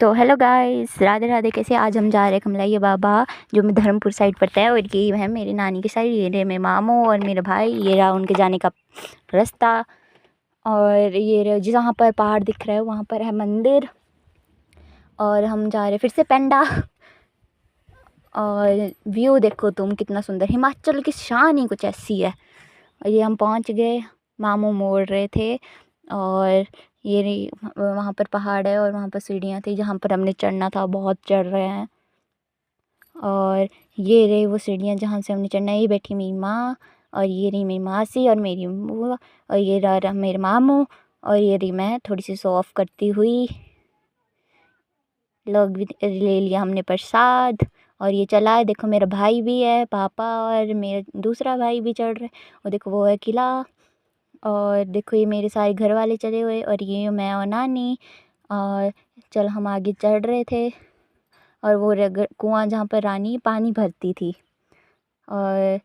तो hello guys, Radhe Radhe. कैसे आज हम जा रहे हैं कमलाइया बाबा, जो मैं धर्मपुर साइड पड़ता है, और ये है मेरी नानी की साइड। ये रहे मेरे मामू और मेरे भाई। ये रहा उनके जाने का रास्ता। और ये रहे जहाँ पर पहाड़ दिख रहा है वहाँ पर है मंदिर। और हम जा रहे हैं फिर से पेंडा। और व्यू देखो तुम कितना सुंदर, हिमाचल की शान ही कुछ ऐसी है। और ये हम पहुँच गए, मामू मोड़ रहे थे। और ये रही वहाँ पर पहाड़ है और वहाँ पर सीढ़ियाँ थी जहाँ पर हमने चढ़ना था। बहुत चढ़ रहे हैं। और ये रही वो सीढ़ियाँ जहाँ से हमने चढ़ना है। ये बैठी मेरी माँ, और ये रही मेरी मासी और मेरी बुआ, और ये रहा मेरे मामू, और ये रही मैं थोड़ी सी शो ऑफ करती हुई। लोग भी ले लिया हमने प्रसाद। और ये चला है, देखो मेरा भाई भी है, पापा और मेरा दूसरा भाई भी चढ़ रहे। और देखो वो है किला। और देखो ये मेरे सारे घर वाले चले हुए, और ये मैं और नानी। और चल हम आगे चढ़ रहे थे। और वो कुआं जहाँ पर रानी पानी भरती थी। और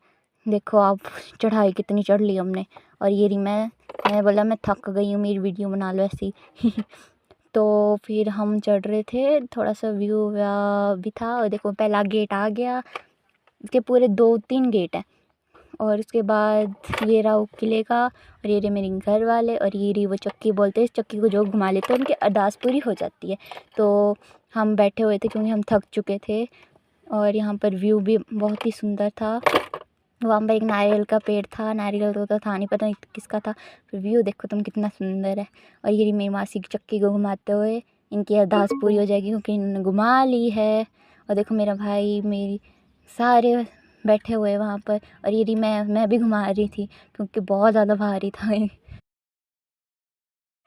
देखो आप चढ़ाई कितनी चढ़ ली हमने। और ये रही मैं बोला मैं थक गई हूँ, मेरी वीडियो बना लो ऐसी। तो फिर हम चढ़ रहे थे, थोड़ा सा व्यू भी था। और देखो पहला गेट आ गया। इसके पूरे 2-3 गेट हैं। और उसके बाद ये रहा वो किले का। और ये रहे मेरे घर वाले। और ये रही वो चक्की, बोलते हैं इस चक्की को जो घुमा लेते हैं उनकी अरदास पूरी हो जाती है। तो हम बैठे हुए थे क्योंकि हम थक चुके थे। और यहाँ पर व्यू भी बहुत ही सुंदर था। वहाँ पर एक नारियल का पेड़ था, नारियल तो था नहीं, पता नहीं किसका था। फिर व्यू देखो तुम कितना सुंदर है। और ये रही मेरी मासी की चक्की को घुमाते हुए, इनकी अरदास पूरी हो जाएगी क्योंकि इन्होंने घुमा ली है। और देखो मेरा भाई, मेरी सारे बैठे हुए वहाँ पर। और ये रही मैं भी घुमा रही थी क्योंकि बहुत ज़्यादा भारी था।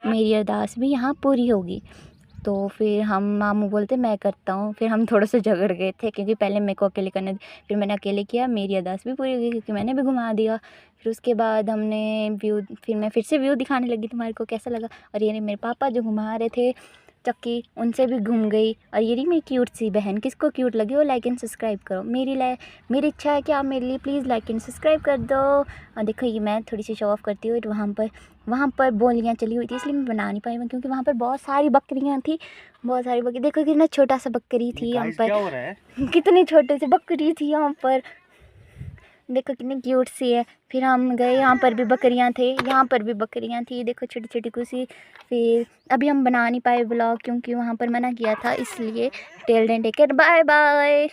मेरी अरदास भी यहाँ पूरी होगी। तो फिर हम मामू बोलते मैं करता हूँ। फिर हम थोड़ा सा झगड़ गए थे क्योंकि पहले मेरे को अकेले करने, फिर मैंने अकेले किया, मेरी अरदास भी पूरी हो गई क्योंकि मैंने भी घुमा दिया। फिर उसके बाद हमने व्यू, फिर मैं फिर से व्यू दिखाने लगी तुम्हारे को कैसा लगा। और ये मेरे पापा जो घुमा रहे थे चक्की, उनसे भी घूम गई। और ये रही मेरी क्यूट सी बहन, किसको क्यूट लगी वो लाइक एंड सब्सक्राइब करो। मेरी इच्छा है कि आप मेरे लिए प्लीज़ लाइक एंड सब्सक्राइब कर दो। और देखो ये मैं थोड़ी सी शो ऑफ करती हुई वहाँ पर बोलियाँ चली हुई थी, इसलिए मैं बना नहीं पाई क्योंकि वहाँ पर बहुत सारी बकरियाँ थी। बहुत सारी बकरी, देखो कितना छोटा सा बकरी थी यहाँ पर। क्या हो रहा है? कितनी छोटे से बकरी थी यहाँ पर, देखो कितनी क्यूट सी है। फिर हम गए, यहाँ पर भी बकरियाँ थे, यहाँ पर भी बकरियाँ थी, देखो छोटी छोटी कुछ। फिर अभी हम बना नहीं पाए ब्लॉग क्योंकि वहाँ पर मना किया था, इसलिए till then take care, bye bye.